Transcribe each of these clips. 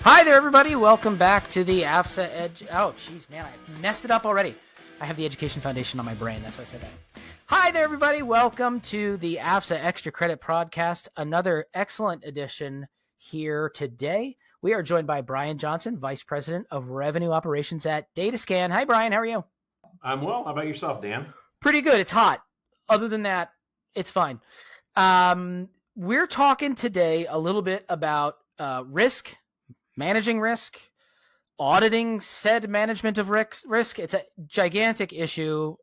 Hi there, everybody. Welcome back to the AFSA Oh, jeez, man, I messed it up already. I have the Education Foundation on my brain. That's why I said that. Hi there, everybody. Welcome to the AFSA Extra Credit Podcast. Another excellent edition here today. We are joined by Brian Johnson, Vice President of Revenue Operations at DataScan. Hi, Brian. How are you? I'm well. How about yourself, Dan? Pretty good. It's hot. Other than that, it's fine. We're talking today a little bit about risk, managing risk, auditing said management of risk. It's a gigantic issue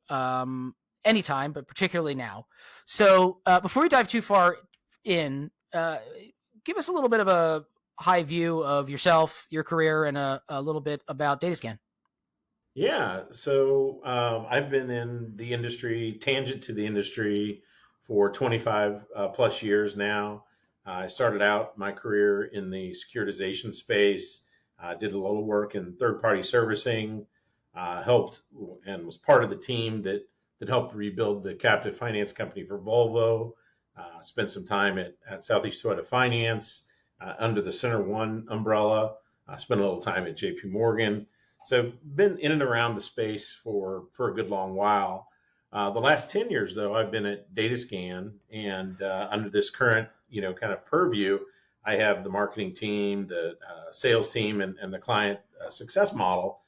anytime, but particularly now. So before we dive too far in, give us a little bit of a high view of yourself, your career, and a little bit about DataScan. Yeah. So I've been in the industry, tangent to the industry, for 25 plus years now. I started out my career in the securitization space, did a lot of work in third-party servicing, helped and was part of the team that helped rebuild the captive finance company for Volvo. Spent some time at Southeast Toyota Finance under the Center One umbrella. Spent a little time at JP Morgan. So been in and around the space for a good long while. The last 10 years, though, I've been at DataScan, and under this current, kind of purview, I have the marketing team, the sales team, and the client success model.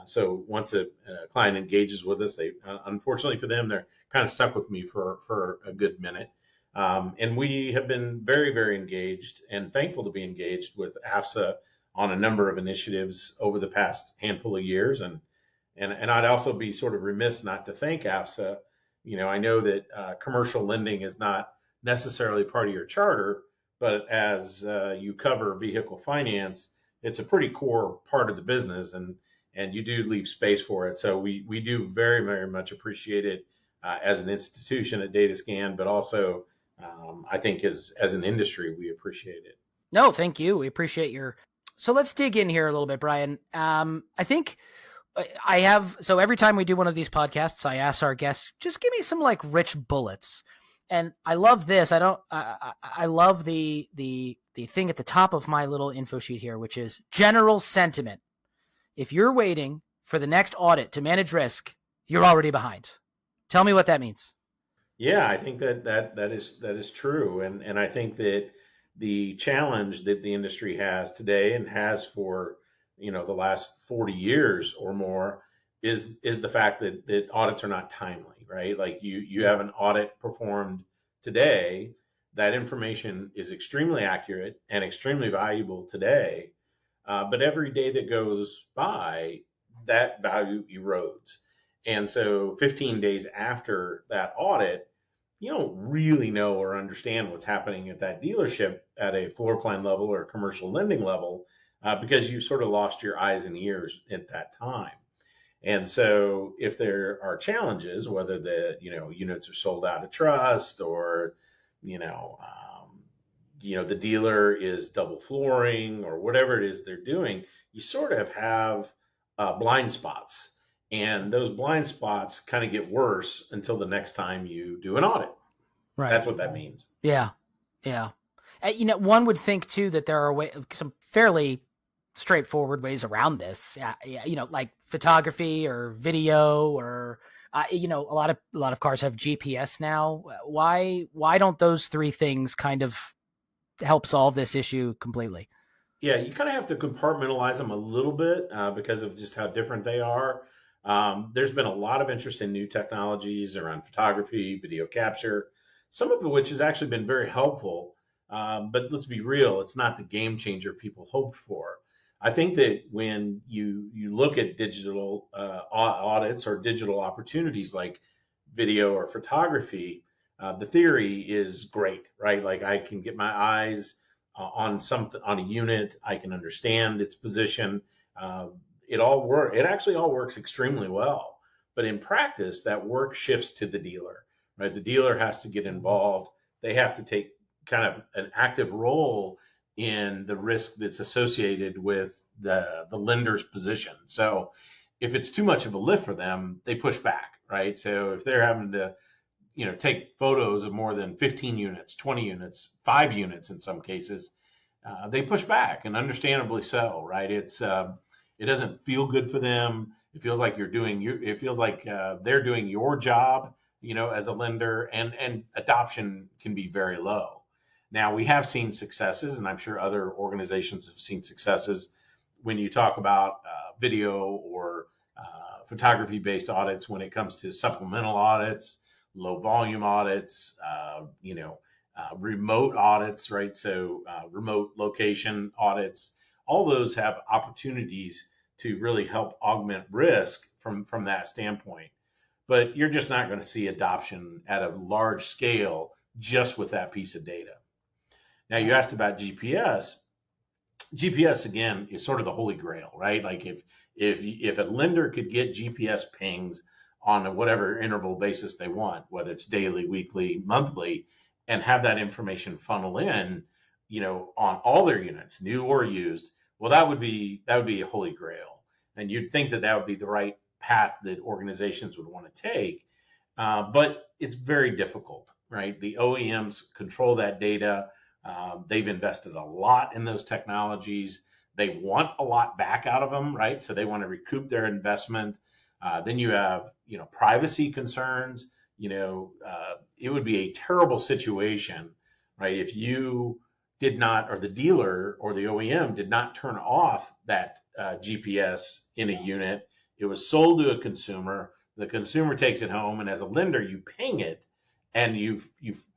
So once a client engages with us, they unfortunately for them, they're kind of stuck with me for a good minute. And we have been very, very engaged and thankful to be engaged with AFSA on a number of initiatives over the past handful of years. And I'd also be sort of remiss not to thank AFSA. I know that commercial lending is not necessarily part of your charter, but as you cover vehicle finance, it's a pretty core part of the business, and you do leave space for it. So we do very, very much appreciate it as an institution at DataScan, but also I think as an industry, we appreciate it. No, thank you. We appreciate your... So let's dig in here a little bit, Brian. I think so every time we do one of these podcasts, I ask our guests, just give me some like rich bullets. And I love this. I love the thing at the top of my little info sheet here, which is general sentiment. If you're waiting for the next audit to manage risk, you're already behind. Tell me what that means. Yeah, I think that is true. And I think that the challenge that the industry has today and has for, the last 40 years or more is the fact that audits are not timely, right? Like you have an audit performed today, that information is extremely accurate and extremely valuable today. But every day that goes by, that value erodes. And so 15 days after that audit, you don't really know or understand what's happening at that dealership at a floor plan level or commercial lending level because you sort of lost your eyes and ears at that time. And so if there are challenges, whether the units are sold out of trust or the dealer is double flooring or whatever it is they're doing, you sort of have blind spots. And those blind spots kind of get worse until the next time you do an audit. Right. That's what that means. Yeah. One would think too that there are some fairly straightforward ways around this. Like photography or video or a lot of cars have GPS now. Why don't those three things kind of help solve this issue completely? Yeah, you kind of have to compartmentalize them a little bit because of just how different they are. There's been a lot of interest in new technologies around photography, video capture, some of which has actually been very helpful. But let's be real, it's not the game changer people hoped for. I think that when you look at digital audits or digital opportunities like video or photography, the theory is great, right? Like I can get my eyes on a unit, I can understand its position. It actually all works extremely well. But in practice, that work shifts to the dealer, right? The dealer has to get involved. They have to take kind of an active role in the risk that's associated with the lender's position. So if it's too much of a lift for them, they push back, right? So if they're having to, take photos of more than 15 units, 20 units, 5 units in some cases, they push back, and understandably so, right? It doesn't feel good for them. It feels like it feels like they're doing your job, as a lender, and adoption can be very low. Now, we have seen successes, and I'm sure other organizations have seen successes when you talk about video or photography based audits when it comes to supplemental audits, low volume audits, remote audits, right? So remote location audits, all those have opportunities to really help augment risk from that standpoint. But you're just not going to see adoption at a large scale just with that piece of data. Now, you asked about GPS. GPS again is sort of the holy grail, right? Like if a lender could get GPS pings on a whatever interval basis they want, whether it's daily, weekly, monthly, and have that information funnel in, on all their units, new or used, well, that would be a holy grail. And you'd think that would be the right path that organizations would want to take, but it's very difficult, right? The OEMs control that data. They've invested a lot in those technologies. They want a lot back out of them, right? So they want to recoup their investment. Then you have, privacy concerns. It would be a terrible situation, right? If you did not, or the dealer or the OEM did not turn off that GPS in a unit. It was sold to a consumer. The consumer takes it home, and as a lender, you ping it, and you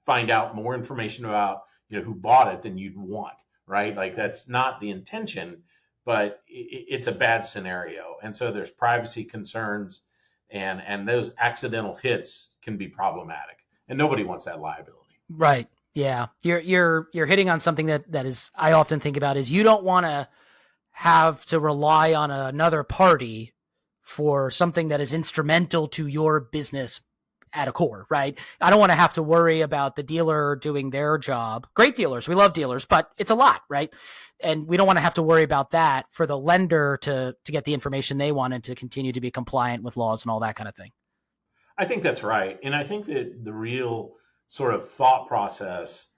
find out more information about who bought it than you'd want, right? Like that's not the intention, but it's a bad scenario. And so there's privacy concerns, and those accidental hits can be problematic, and nobody wants that liability. Right. Yeah. You're hitting on something that is, I often think about is you don't want to have to rely on another party for something that is instrumental to your business at a core, right? I don't want to have to worry about the dealer doing their job. Great dealers. We love dealers, but it's a lot, right? And we don't want to have to worry about that for the lender to get the information they want and to continue to be compliant with laws and all that kind of thing. I think that's right. And I think that the real sort of thought process,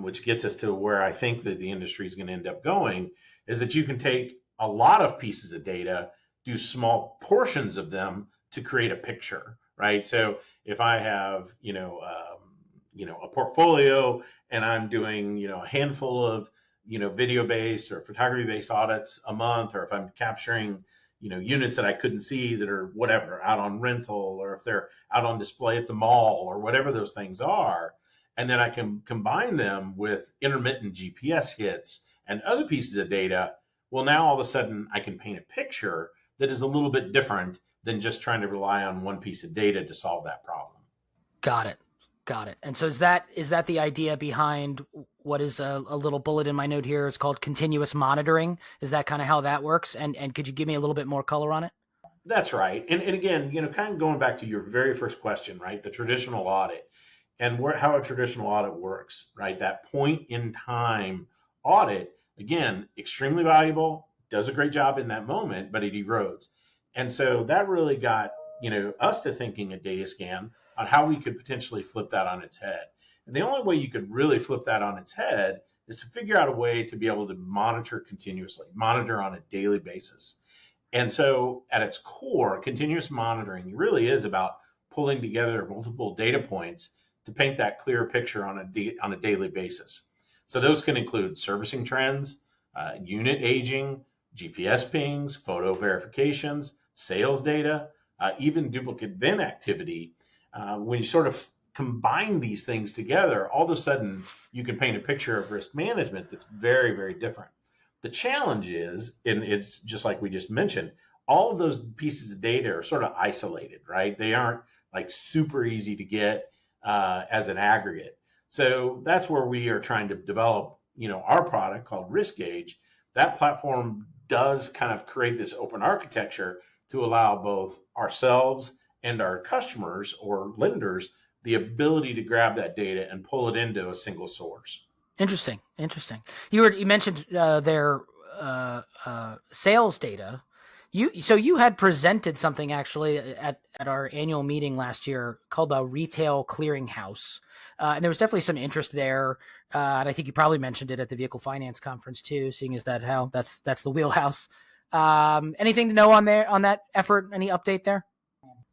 which gets us to where I think that the industry is going to end up going, is that you can take a lot of pieces of data, do small portions of them to create a picture, right? So if I have, a portfolio and I'm doing, a handful of, video-based or photography-based audits a month, or if I'm capturing, units that I couldn't see that are whatever, out on rental, or if they're out on display at the mall, or whatever those things are, and then I can combine them with intermittent GPS hits and other pieces of data, well, now all of a sudden I can paint a picture that is a little bit different than just trying to rely on one piece of data to solve that problem. Got it. And so is that the idea behind what is a little bullet in my note here? It's called continuous monitoring. Is that kind of how that works? And could you give me a little bit more color on it? That's right. And again, kind of going back to your very first question, right? The traditional audit and how a traditional audit works, right? That point in time audit, again, extremely valuable, does a great job in that moment, but it erodes. And so that really got, us to thinking at DataScan on how we could potentially flip that on its head. And the only way you could really flip that on its head is to figure out a way to be able to monitor continuously, monitor on a daily basis. And so at its core, continuous monitoring really is about pulling together multiple data points to paint that clear picture on a daily basis. So those can include servicing trends, unit aging, GPS pings, photo verifications, sales data, even duplicate VIN activity. When you sort of combine these things together, all of a sudden you can paint a picture of risk management that's very, very different. The challenge is, and it's just like we just mentioned, all of those pieces of data are sort of isolated, right? They aren't like super easy to get as an aggregate. So that's where we are trying to develop, our product called Risk Gauge. That platform does kind of create this open architecture to allow both ourselves and our customers or lenders the ability to grab that data and pull it into a single source. Interesting. You mentioned their sales data. You had presented something actually at our annual meeting last year called a retail clearinghouse, and there was definitely some interest there. And I think you probably mentioned it at the vehicle finance conference too, seeing as that's the wheelhouse. Anything to know on that effort? Any update there?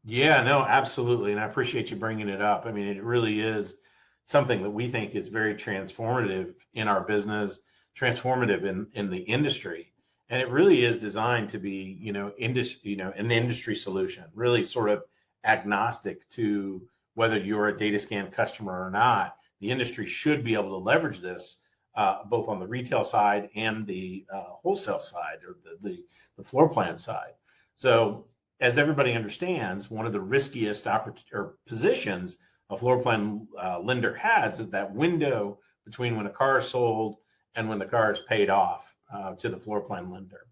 Yeah, no, absolutely. And I appreciate you bringing it up. I mean, it really is something that we think is very transformative in our business, transformative in the industry. And it really is designed to be, an industry solution, really sort of agnostic to whether you're a DataScan customer or not. The industry should be able to leverage this both on the retail side and the wholesale side, or the floor plan side. So as everybody understands, one of the riskiest positions a floor plan lender has is that window between when a car is sold and when the car is paid off to the floor plan lender.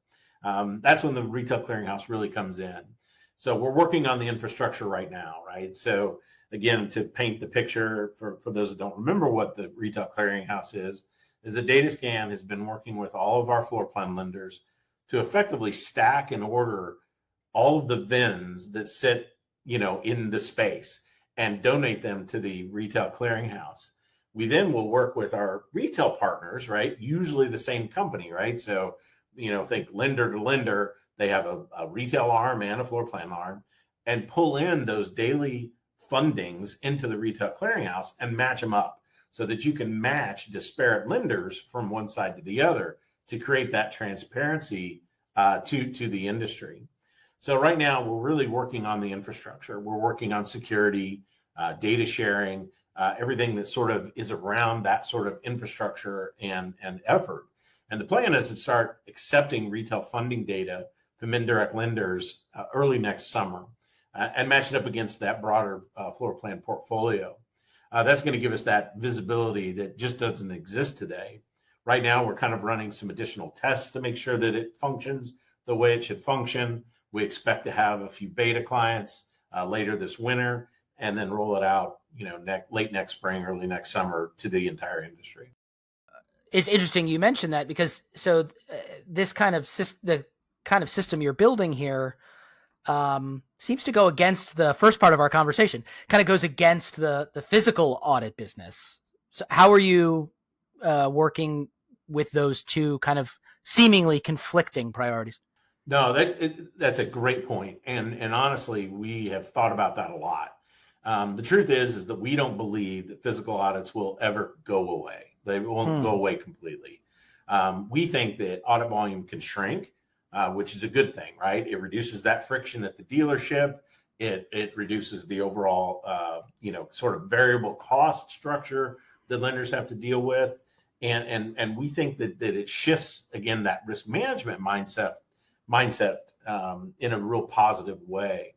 That's when the retail clearinghouse really comes in. So we're working on the infrastructure right now, right? So again, to paint the picture for those that don't remember what the retail clearinghouse is the DataScan has been working with all of our floor plan lenders to effectively stack and order all of the VINs that sit, in the space and donate them to the retail clearinghouse. We then will work with our retail partners, right? Usually the same company, right? So, think lender to lender, they have a retail arm and a floor plan arm, and pull in those daily fundings into the retail clearinghouse and match them up so that you can match disparate lenders from one side to the other to create that transparency to the industry. So right now we're really working on the infrastructure. We're working on security, data sharing, everything that sort of is around that sort of infrastructure and effort. And the plan is to start accepting retail funding data from indirect lenders early next summer and match it up against that broader floor plan portfolio. That's going to give us that visibility that just doesn't exist today. Right now, we're kind of running some additional tests to make sure that it functions the way it should function. We expect to have a few beta clients later this winter, and then roll it out, late next spring, early next summer to the entire industry. It's interesting you mentioned that because this kind of the kind of system you're building here seems to go against the first part of our conversation. Kind of goes against the physical audit business. So how are you working with those two kind of seemingly conflicting priorities? No, that's a great point. And honestly, we have thought about that a lot. The truth is that we don't believe that physical audits will ever go away. They won't go away completely. We think that audit volume can shrink, which is a good thing, right? It reduces that friction at the dealership. It reduces the overall, sort of variable cost structure that lenders have to deal with. And we think that it shifts, again, that risk management mindset in a real positive way.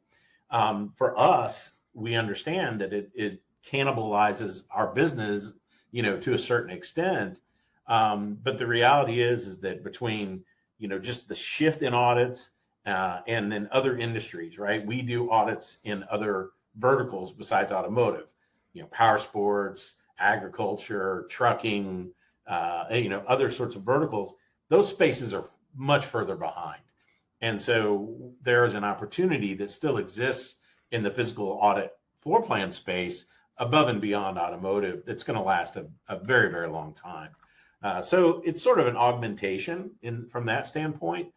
For us, we understand that it cannibalizes our business, to a certain extent. But the reality is that between, just the shift in audits and then other industries, right? We do audits in other verticals besides automotive, power sports, agriculture, trucking, other sorts of verticals. Those spaces are much further behind. And so there is an opportunity that still exists in the physical audit floor plan space above and beyond automotive that's going to last a very, very long time. So it's sort of an augmentation from that standpoint.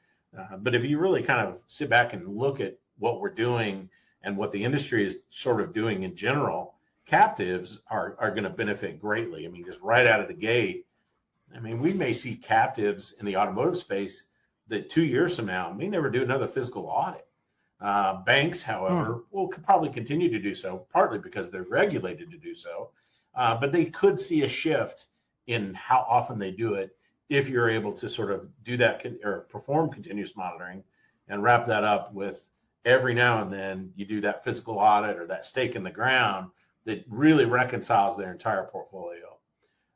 But if you really kind of sit back and look at what we're doing and what the industry is sort of doing in general, captives are going to benefit greatly. I mean, just right out of the gate, we may see captives in the automotive space that 2 years from now may never do another physical audit. Banks, however, will probably continue to do so, partly because they're regulated to do so. But they could see a shift in how often they do it if you're able to sort of do that or perform continuous monitoring and wrap that up with every now and then you do that physical audit or that stake in the ground that really reconciles their entire portfolio.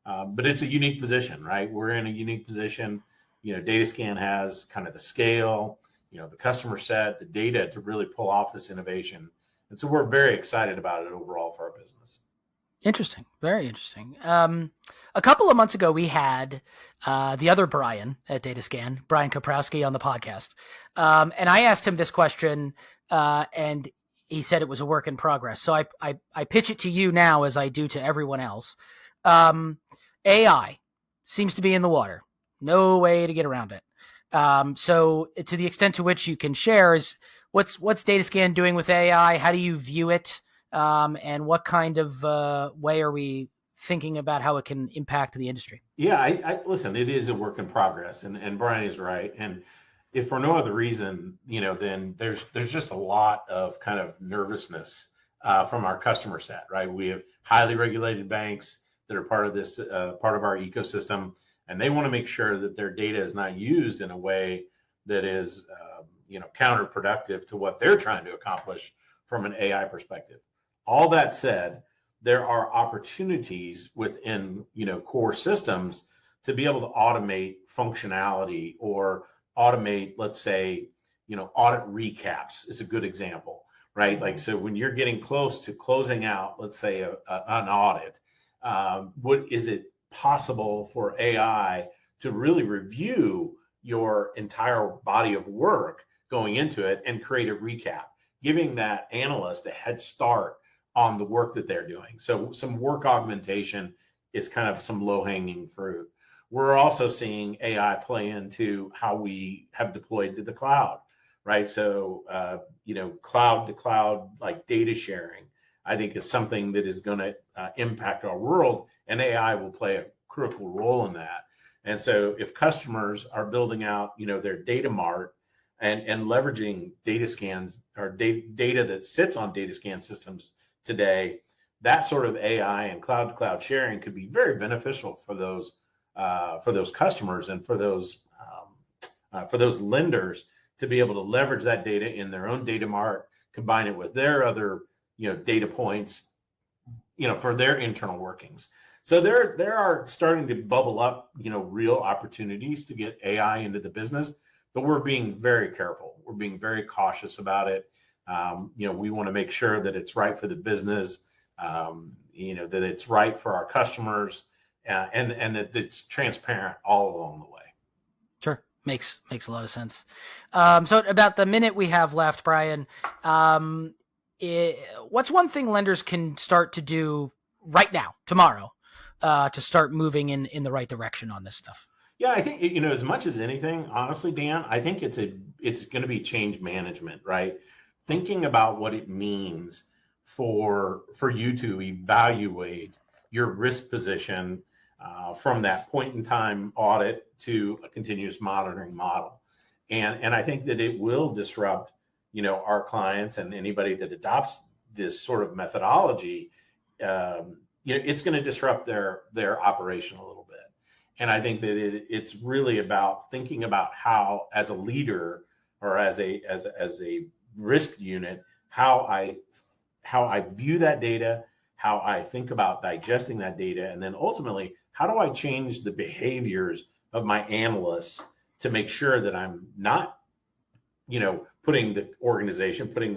But it's a unique position, right? We're in a unique position. DataScan has kind of the scale, the customer set, the data to really pull off this innovation. And so we're very excited about it overall for our business. Interesting. Very interesting. A couple of months ago, we had the other Brian at DataScan, Brian Kaprowski, on the podcast. And I asked him this question, and he said it was a work in progress. So I pitch it to you now, as I do to everyone else. AI seems to be in the water. No way to get around it. So to the extent to which you can share is what's DataScan doing with AI? How do you view it? And what kind of way are we thinking about how it can impact the industry? Yeah, I listen, it is a work in progress, and Brian is right. And if for no other reason, then there's just a lot of kind of nervousness from our customer set, right? We have highly regulated banks that are part of this, part of our ecosystem, and they want to make sure that their data is not used in a way that is, counterproductive to what they're trying to accomplish from an AI perspective. All that said, there are opportunities within, core systems to be able to automate functionality or automate, let's say, audit recaps is a good example, right? Like, so when you're getting close to closing out, let's say an audit, is it possible for AI to really review your entire body of work going into it and create a recap, giving that analyst a head start on the work that they're doing? So some work augmentation is kind of some low-hanging fruit. We're also seeing AI play into how we have deployed to the cloud, right? So, cloud to cloud, like data sharing, I think is something that is going to impact our world, and AI will play a critical role in that. And so if customers are building out, their data mart and leveraging DataScans or data that sits on DataScan systems today, that sort of AI and cloud to cloud sharing could be very beneficial for those customers and for those lenders to be able to leverage that data in their own data mart, combine it with their other data points, for their internal workings. So there are starting to bubble up real opportunities to get AI into the business, but we're being very careful. We're being very cautious about it. We want to make sure that it's right for the business, that it's right for our customers, and that it's transparent all along the way. Sure. Makes a lot of sense. So about the minute we have left, Brian, what's one thing lenders can start to do right now, tomorrow, to start moving in the right direction on this stuff? Yeah, I think, as much as anything, honestly, Dan, I think it's going to be change management, right? Thinking about what it means for you to evaluate your risk position from that point in time audit to a continuous monitoring model. And I think that it will disrupt, our clients and anybody that adopts this sort of methodology. It's going to disrupt their operation a little bit. And I think that it's really about thinking about how, as a leader or as a risk unit, how I view that data, how I think about digesting that data, and then ultimately, how do I change the behaviors of my analysts to make sure that I'm not, putting the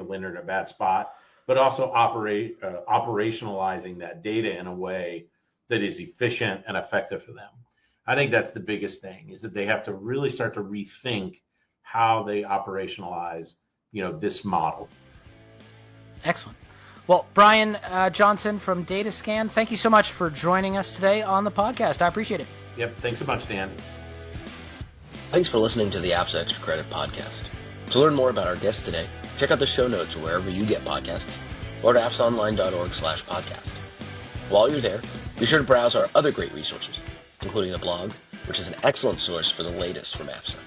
lender in a bad spot, but also operationalizing that data in a way that is efficient and effective for them. I think that's the biggest thing, is that they have to really start to rethink how they operationalize, this model. Excellent. Well, Brian Johnson from DataScan, thank you so much for joining us today on the podcast. I appreciate it. Yep. Thanks so much, Dan. Thanks for listening to the AFSA Extra Credit Podcast. To learn more about our guest today, check out the show notes wherever you get podcasts or at afsaonline.org/podcast. While you're there, be sure to browse our other great resources, including the blog, which is an excellent source for the latest from AFSA.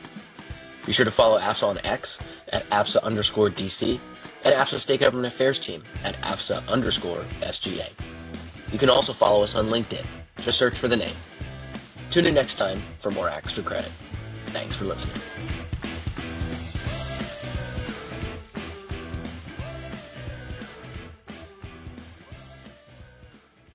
Be sure to follow AFSA on X at AFSA_DC and AFSA State Government Affairs team at AFSA_SGA. You can also follow us on LinkedIn. Just search for the name. Tune in next time for more Extra Credit. Thanks for listening.